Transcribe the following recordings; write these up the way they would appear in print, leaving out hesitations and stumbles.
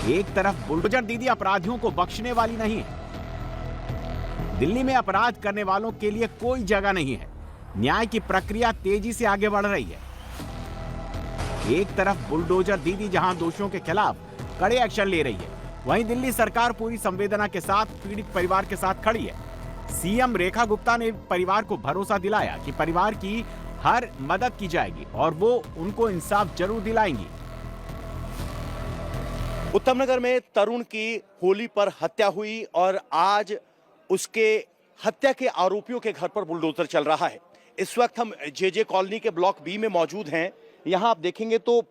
एक तरफ बुलडोजर दीदी अपराधियों को बख्शने वाली नहीं है। दिल्ली में अपराध करने वालों के लिए कोई जगह नहीं है। न्याय की प्रक्रिया तेजी से आगे बढ़ रही है। एक तरफ बुलडोजर दीदी जहां दोषियों के खिलाफ कड़े एक्शन ले रही है, वहीं दिल्ली सरकार पूरी संवेदना के साथ पीड़ित परिवार के साथ खड़ी है। सीएम रेखा गुप्ता ने परिवार को भरोसा दिलाया कि परिवार की हर मदद की जाएगी और वो उनको इंसाफ जरूर दिलाएंगी। उत्तम नगर में तरुण की होली पर हत्या हुई और आज उसके हत्या के आरोपियों के घर पर बुलडोजर चल रहा है। इस वक्त हम जेजे कॉलोनी के ब्लॉक बी में मौजूद हैं। यहां आप देखेंगे तो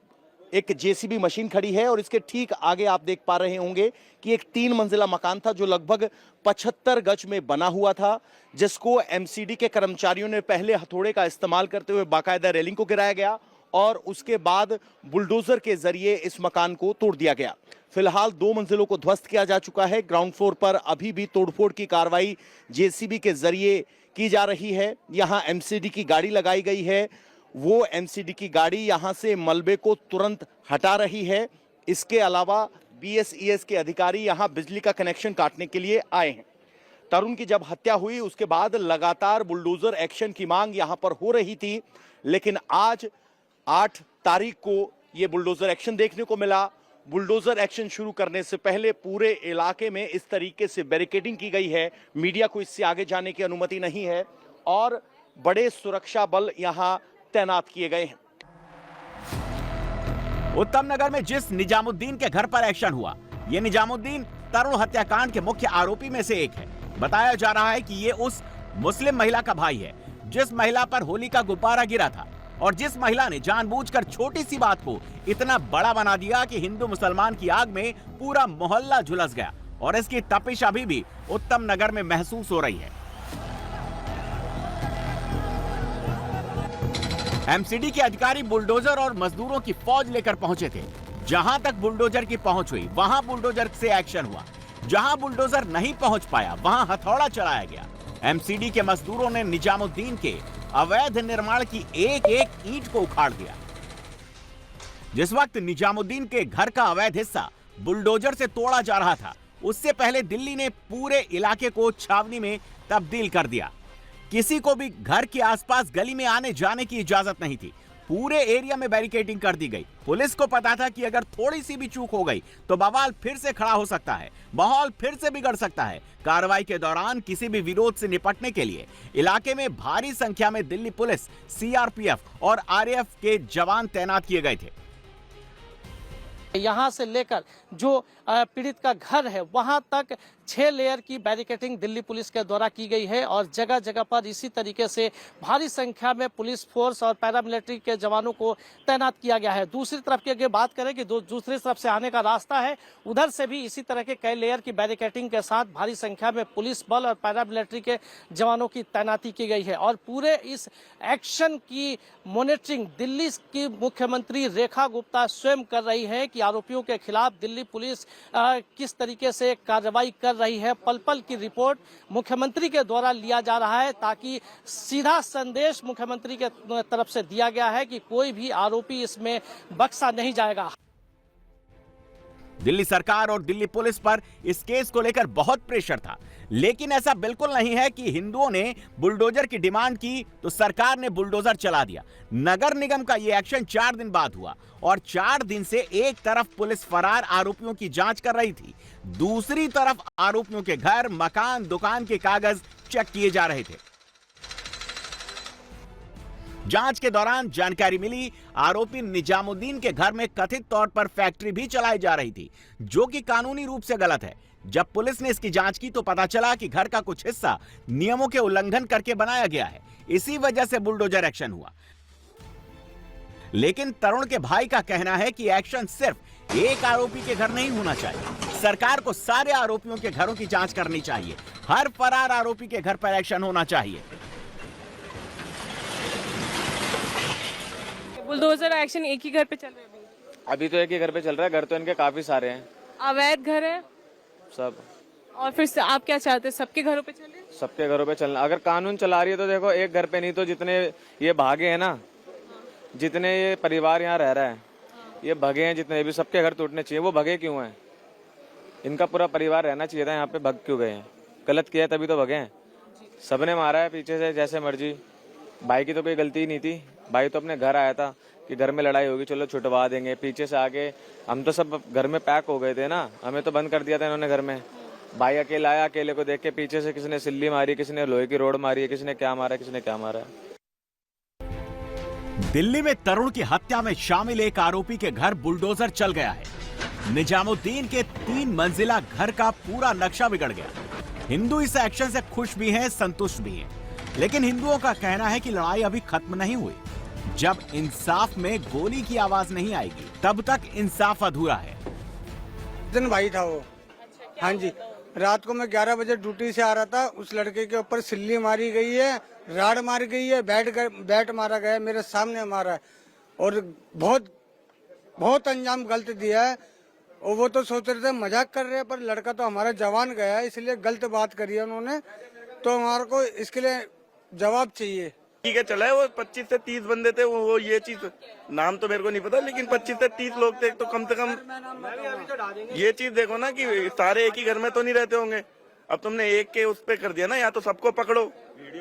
एक जेसीबी मशीन खड़ी है और इसके ठीक आगे आप देख पा रहे होंगे कि एक 3 मंजिला मकान था जो लगभग 75 गज में बना हुआ था, जिसको एमसीडी के कर्मचारियों ने पहले हथौड़े का इस्तेमाल करते हुए बाकायदा रेलिंग को गिराया गया और उसके बाद बुलडोजर के जरिए इस मकान को तोड़ दिया गया। फिलहाल 2 मंजिलों को ध्वस्त किया जा चुका है। ग्राउंड फ्लोर पर अभी भी तोड़फोड़ की कार्रवाई जेसीबी के जरिए की जा रही है। यहां एमसीडी की गाड़ी लगाई गई है। वो एमसीडी की गाड़ी यहां से मलबे को तुरंत हटा रही है। इसके अलावा बीएसईएस के अधिकारी यहां बिजली का कनेक्शन काटने के लिए आए हैं। तरुण की जब हत्या हुई उसके बाद लगातार बुलडोजर एक्शन की मांग यहां पर हो रही थी, लेकिन आज 8 तारीख को यह बुलडोजर एक्शन देखने को मिला। बुलडोजर एक्शन शुरू करने से पहले पूरे इलाके में इस तरीके से बैरिकेडिंग की गई है। मीडिया को इससे आगे जाने की अनुमति नहीं है और बड़े सुरक्षा बल यहां तैनात किए गए हैं। उत्तम नगर में जिस निजामुद्दीन के घर पर एक्शन हुआ, ये निजामुद्दीन तरुण हत्याकांड के मुख्य आरोपी में से एक है। बताया जा रहा है कि ये उस मुस्लिम महिला का भाई है जिस महिला पर होली का गुब्बारा गिरा था और जिस महिला ने जानबूझकर छोटी सी बात को इतना बड़ा बना दिया कि हिंदू मुसलमान की आग में पूरा मोहल्ला झुलस गया और इसकी तपिश अभी भी उत्तम नगर में महसूस हो रही है। एमसीडी के अधिकारी बुलडोजर और मजदूरों की फौज लेकर पहुंचे थे। जहां तक बुलडोजर की पहुंच हुई वहां बुलडोजर से एक्शन हुआ। जहां बुलडोजर नहीं पहुंच पाया वहां हथौड़ा चलाया गया। एमसीडी के मजदूरों ने निजामुद्दीन के अवैध निर्माण की एक एक ईंट को उखाड़ दिया। जिस वक्त निजामुद्दीन के घर का अवैध हिस्सा बुलडोजर से तोड़ा जा रहा था, उससे पहले दिल्ली ने पूरे इलाके को छावनी में तब्दील कर दिया। किसी को भी घर के आसपास गली में आने जाने की इजाजत नहीं थी। पूरे एरिया में बैरिकेडिंग कर दी गई। पुलिस को पता था कि अगर थोड़ी सी भी चूक हो गई तो बवाल फिर से खड़ा हो सकता है, माहौल फिर से बिगड़ सकता है। कार्रवाई के दौरान किसी भी विरोध से निपटने के लिए इलाके में भारी संख्या में दिल्ली पुलिस, सीआरपीएफ और आरएएफ के जवान तैनात किए गए थे। यहाँ से लेकर जो पीड़ित का घर है वहां तक 6 लेयर की बैरिकेडिंग दिल्ली पुलिस के द्वारा की गई है और जगह जगह पर इसी तरीके से भारी संख्या में पुलिस फोर्स और पैरामिलिट्री के जवानों को तैनात किया गया है। दूसरी तरफ की अगर बात करें कि दूसरी तरफ से आने का रास्ता है, उधर से भी इसी तरह के कई लेयर की बैरिकेडिंग के साथ भारी संख्या में पुलिस बल और पैरामिलिट्री के जवानों की तैनाती की गई है और पूरे इस एक्शन की मॉनिटरिंग दिल्ली की मुख्यमंत्री रेखा गुप्ता स्वयं कर रही है कि आरोपियों के खिलाफ दिल्ली पुलिस किस तरीके से कार्रवाई कर रही है। पल पल की रिपोर्ट मुख्यमंत्री के द्वारा लिया जा रहा है ताकि सीधा संदेश मुख्यमंत्री के तरफ से दिया गया है कि कोई भी आरोपी इसमें बख्शा नहीं जाएगा। दिल्ली सरकार और दिल्ली पुलिस पर इस केस को लेकर बहुत प्रेशर था, लेकिन ऐसा बिल्कुल नहीं है कि हिंदुओं ने बुलडोजर की डिमांड की तो सरकार ने बुलडोजर चला दिया। नगर निगम का यह एक्शन 4 दिन बाद हुआ और 4 दिन से एक तरफ पुलिस फरार आरोपियों की जांच कर रही थी, दूसरी तरफ आरोपियों के घर, मकान, दुकान के कागज चेक किए जा रहे थे। जांच के दौरान जानकारी मिली आरोपी निजामुद्दीन के घर में कथित तौर पर फैक्ट्री भी चलाई जा रही थी, जो कि कानूनी रूप से गलत है। जब पुलिस ने इसकी जांच की तो पता चला कि घर का कुछ हिस्सा नियमों के उल्लंघन करके बनाया गया है। इसी वजह से बुलडोजर एक्शन हुआ। लेकिन तरुण के भाई का कहना है कि एक्शन सिर्फ एक आरोपी के घर नहीं होना चाहिए। सरकार को सारे आरोपियों के घरों की जांच करनी चाहिए। हर फरार आरोपी के घर पर एक्शन होना चाहिए। बुलडोजर एक्शन एक ही घर पे चल रहा है? अभी तो एक ही घर पे चल रहा है। घर तो इनके काफी सारे हैं। अवैध घर है सब। और फिर आप क्या चाहते हैं, सबके घरों पे चले? सबके घरों पे चलना। अगर कानून चला रही है तो देखो, एक घर पे नहीं तो जितने ये भागे हैं ना, जितने ये परिवार यहाँ रह रहा है, ये भगे हैं जितने भी, सबके घर टूटने चाहिए। वो भगे क्यों हैं? इनका पूरा परिवार रहना चाहिए था, यहाँ पे भग क्यों गए हैं? गलत किया है तभी तो भगे हैं। सबने मारा है पीछे से जैसे मर्जी। भाई की तो कोई गलती ही नहीं थी। भाई तो अपने घर आया था कि घर में लड़ाई होगी, चलो छुटवा देंगे। पीछे से आके हम तो सब घर में पैक हो गए थे ना, हमें तो बंद कर दिया था इन्होंने घर में। भाई अकेला आया, अकेले को देख के पीछे से किसी ने सिल्ली मारी, किसी ने लोहे की रोड मारी है, किसी ने क्या मारा है, किसी ने क्या मारा है। दिल्ली में तरुण की हत्या में शामिल एक आरोपी के घर बुलडोजर चल गया है। निजामुद्दीन के 3 मंजिला घर का पूरा नक्शा बिगड़ गया। हिंदू इस एक्शन से खुश भी हैं, संतुष्ट भी हैं, लेकिन हिंदुओं का कहना है कि लड़ाई अभी खत्म नहीं हुई। जब इंसाफ में गोली की आवाज नहीं आएगी तब तक इंसाफ अधूरा है। दिन भाई था वो। हाँ जी, रात को मैं 11 बजे ड्यूटी से आ रहा था, उस लड़के के ऊपर सिल्ली मारी गई है, राड मारी गई है, बैट मारा गया है, मेरे सामने मारा है और बहुत अंजाम गलत दिया है। और वो तो सोच रहे थे मजाक कर रहे हैं, पर लड़का तो हमारा जवान गया है, इसलिए गलत बात करी है उन्होंने। तो हमारे को इसके लिए जवाब चाहिए। ठीक है, चला है। वो 25 से 30 बंदे थे। वो ये चीज नाम तो मेरे को नहीं पता, लेकिन 25 से 30 लोग थे। तो कम से कम ये चीज देखो ना कि सारे एक ही घर में तो नहीं रहते होंगे। अब तुमने एक के उस पे कर दिया ना, या तो सबको पकड़ो,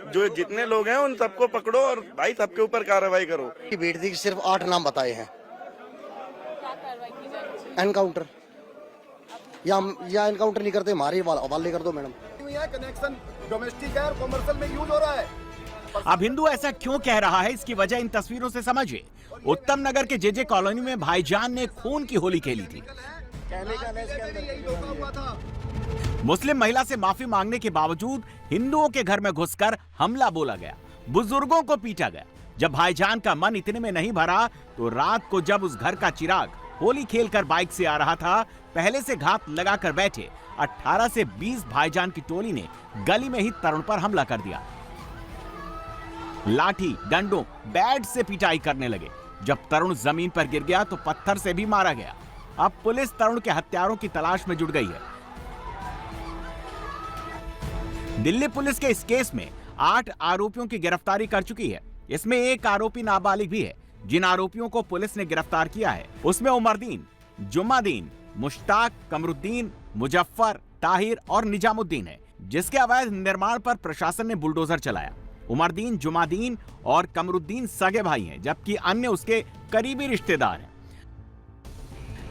जो जितने लोग हैं उन सबको पकड़ो और भाई सबके ऊपर कार्रवाई करो। बेटी के सिर्फ 8 नाम बताए हैं। एनकाउंटर या एनकाउंटर नहीं करते, हमारे हवाले कर दो मैडम। कनेक्शन डोमेस्टिक है और कमर्शियल में यूज हो रहा है। अब हिंदू ऐसा क्यों कह रहा है, इसकी वजह इन तस्वीरों से समझिए। उत्तम नगर के जेजे कॉलोनी में भाईजान ने खून की होली खेली थी। मुस्लिम महिला से माफी मांगने के बावजूद हिंदुओं के घर में घुसकर हमला बोला गया, बुजुर्गों को पीटा गया। जब भाईजान का मन इतने में नहीं भरा तो रात को जब उस घर का चिराग होली खेलकर बाइक से आ रहा था, पहले से घात लगाकर बैठे 18 से 20 भाईजान की टोली ने गली में ही तरुण पर हमला कर दिया। लाठी, डंडों, बैट से पिटाई करने लगे। जब तरुण जमीन पर गिर गया तो पत्थर से भी मारा गया। अब पुलिस तरुण के हत्यारों की तलाश में जुट गई है। दिल्ली पुलिस के इस केस में 8 आरोपियों की गिरफ्तारी कर चुकी है। इसमें एक आरोपी नाबालिग भी है। जिन आरोपियों को पुलिस ने गिरफ्तार किया है उसमें उमरदीन, जुम्मादीन, मुश्ताक, कमरुद्दीन, मुजफ्फर, ताहिर और निजामुद्दीन है, जिसके अवैध निर्माण पर प्रशासन ने बुलडोजर चलाया। उमरदीन, जुम्मादीन और कमरुद्दीन सगे भाई हैं, जबकि अन्य उसके करीबी रिश्तेदार हैं।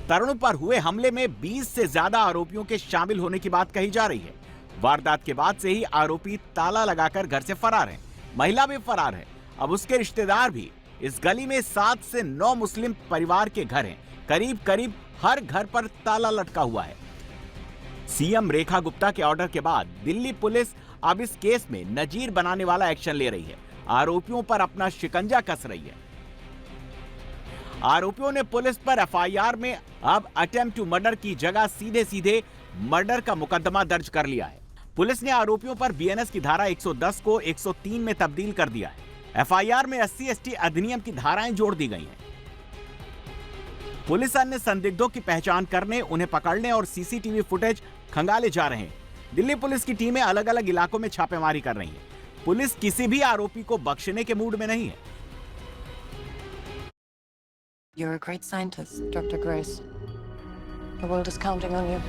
तरुण पर हुए हमले में 20 से ज्यादा आरोपियों के शामिल होने की बात कही जा रही है। वारदात के बाद से ही आरोपी ताला लगाकर घर से फरार है। महिला भी फरार है। अब उसके रिश्तेदार भी। इस गली में 7 से 9 मुस्लिम परिवार के घर हैं। करीब करीब हर घर पर ताला लटका हुआ है। सीएम रेखा गुप्ता के ऑर्डर के बाद दिल्ली पुलिस अब इस केस में नजीर बनाने वाला एक्शन ले रही है। आरोपियों पर अपना शिकंजा कस रही है। आरोपियों ने पुलिस पर एफआईआर में अब अटेम्प्ट टू मर्डर की जगह सीधे सीधे मर्डर का मुकदमा दर्ज कर लिया है। पुलिस ने आरोपियों पर बीएनएस की धारा 110 को 103 में तब्दील कर दिया है। एफआईआर में SC/ST अधिनियम की धाराएं जोड़ दी गई हैं। पुलिस अन्य संदिग्धों की पहचान करने, उन्हें पकड़ने और सीसीटीवी फुटेज खंगाले जा रहे हैं। दिल्ली पुलिस की टीमें अलग अलग इलाकों में छापेमारी कर रही हैं। पुलिस किसी भी आरोपी को बख्शने के मूड में नहीं है। You're a great scientist, Dr. Grace. The world is counting on you.